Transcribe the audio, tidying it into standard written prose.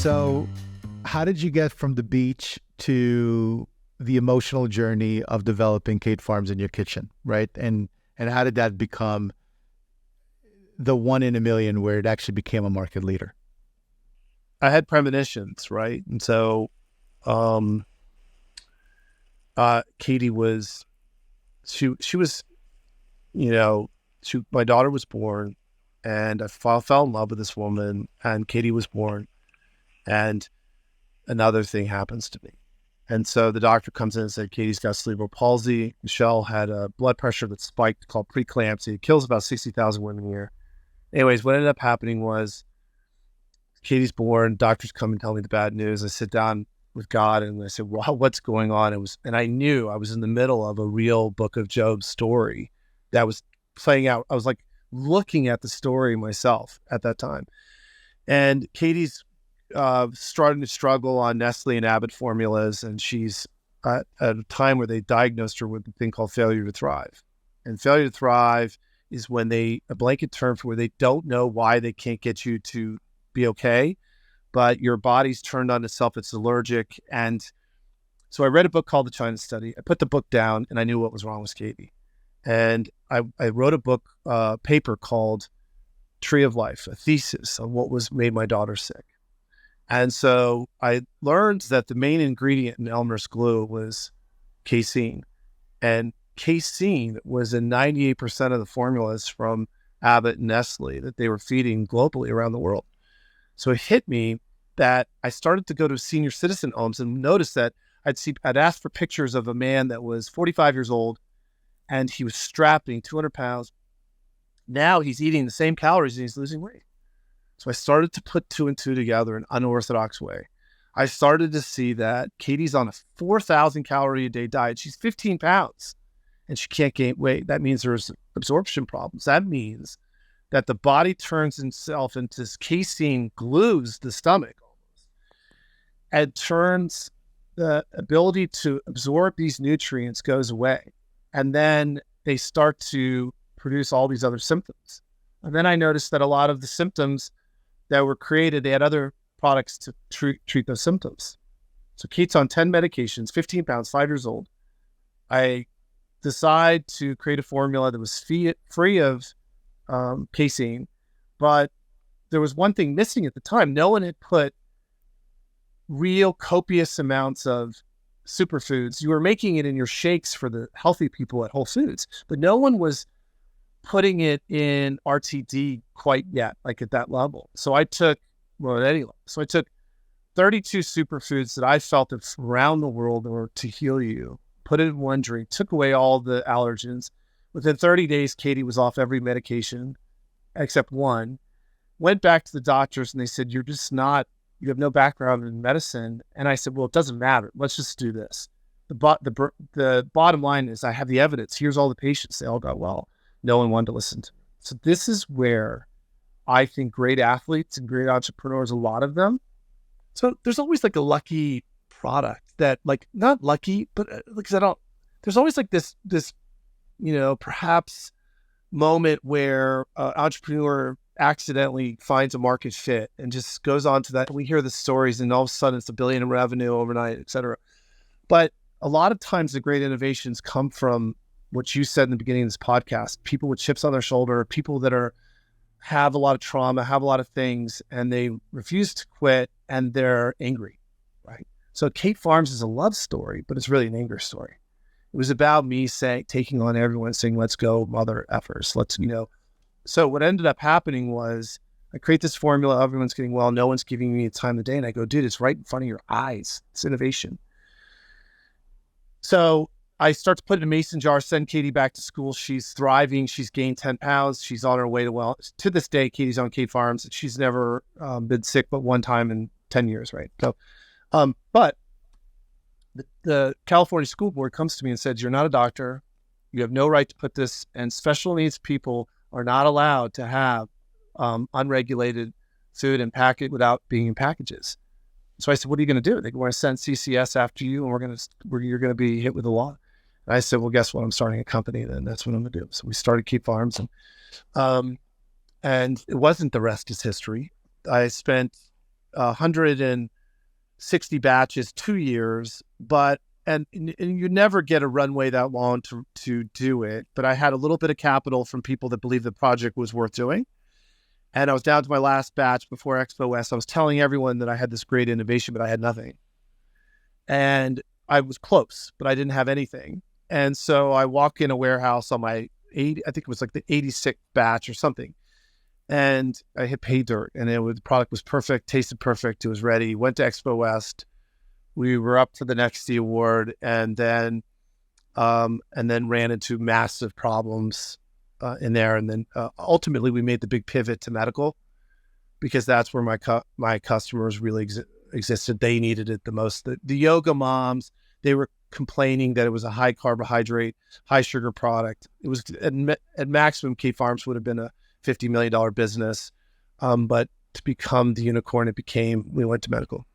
So how did you get from the beach to the emotional journey of developing Kate Farms in your kitchen, right? And how did that become the one in a million where it actually became a market leader? I had premonitions, right? And so Katie was, she was, my daughter was born, and I fell in love with this woman, and Katie was born, and another thing happens to me. And so the doctor comes in and said, Katie's got cerebral palsy. Michelle had a blood pressure that spiked called preeclampsia. It kills about 60,000 women a year. Anyways, what ended up happening was Katie's born, doctors come and tell me the bad news. I sit down with God and I said, well, what's going on? And I knew I was in the middle of a real Book of Job story that was playing out. I was like looking at the story myself at that time. And Katie's starting to struggle on Nestle and Abbott formulas. And she's at a time where they diagnosed her with a thing called failure to thrive. And failure to thrive is when a blanket term for where they don't know why they can't get you to be okay, but your body's turned on itself. It's allergic. And so I read a book called The China Study. I put the book down and I knew what was wrong with Katie. And I wrote a paper called Tree of Life, a thesis on what made my daughter sick. And so I learned that the main ingredient in Elmer's glue was casein. And casein was in 98% of the formulas from Abbott and Nestle that they were feeding globally around the world. So it hit me that I started to go to senior citizen homes and noticed that I'd asked for pictures of a man that was 45 years old and he was strapping 200 pounds. Now he's eating the same calories and he's losing weight. So I started to put two and two together in an unorthodox way. I started to see that Katie's on a 4,000 calorie a day diet. She's 15 pounds and she can't gain weight. That means there's absorption problems. That means that the body turns itself into this casein, glues the stomach almost, and turns the ability to absorb these nutrients goes away. And then they start to produce all these other symptoms. And then I noticed that a lot of the symptoms that were created, they had other products to treat those symptoms. So Kate's on 10 medications, 15 pounds, 5 years old. I decide to create a formula that was free of casein, but there was one thing missing at the time. No one had put real copious amounts of superfoods. You were making it in your shakes for the healthy people at Whole Foods, but no one was putting it in RTD quite yet, like at that level. So I took, at any level. So I took 32 superfoods that I felt that around the world were to heal you, put it in one drink, took away all the allergens. Within 30 days, Katie was off every medication except one, went back to the doctors and they said, you have no background in medicine. And I said, well, it doesn't matter. Let's just do this. The bottom line is I have the evidence. Here's all the patients. They all got well. No one wanted to listen to me. So this is where I think great athletes and great entrepreneurs, a lot of them. So there's always like a lucky product that not lucky, but there's always like this, perhaps moment where an entrepreneur accidentally finds a market fit and just goes on to that. We hear the stories and all of a sudden it's $1 billion in revenue overnight, et cetera. But a lot of times the great innovations come from what you said in the beginning of this podcast, people with chips on their shoulder, people that have a lot of trauma, have a lot of things, and they refuse to quit and they're angry, right? So Kate Farms is a love story, but it's really an anger story. It was about me taking on everyone, saying, let's go, mother effers. So what ended up happening was I create this formula, everyone's getting well, no one's giving me the time of day. And I go, dude, it's right in front of your eyes. It's innovation. So I start to put it in a mason jar, send Katie back to school. She's thriving. She's gained 10 pounds. She's on her way to wellness. To this day, Katie's on Kate Farms. She's never been sick but one time in 10 years, right? So, but the California School Board comes to me and says, you're not a doctor. You have no right to put this, and special needs people are not allowed to have unregulated food and packet without being in packages. So I said, what are you going to do? They want to send CCS after you and you're going to be hit with the law. And I said, well, guess what? I'm starting a company then. That's what I'm going to do. So we started Kate Farms and it wasn't the rest is history. I spent 160 batches, 2 years, and you never get a runway that long to do it. But I had a little bit of capital from people that believed the project was worth doing. And I was down to my last batch before Expo West. I was telling everyone that I had this great innovation, but I had nothing. And I was close, but I didn't have anything. And so I walk in a warehouse on my I think it was like the 86th batch or something. And I hit pay dirt, and the product was perfect, tasted perfect. It was ready. Went to Expo West. We were up for the Next D Award, and then ran into massive problems in there. And then ultimately we made the big pivot to medical, because that's where my customers really existed. They needed it the most. The yoga moms, they were complaining that it was a high carbohydrate, high sugar product. It was at maximum, Kate Farms would have been a $50 million business. But to become the unicorn we went to medical.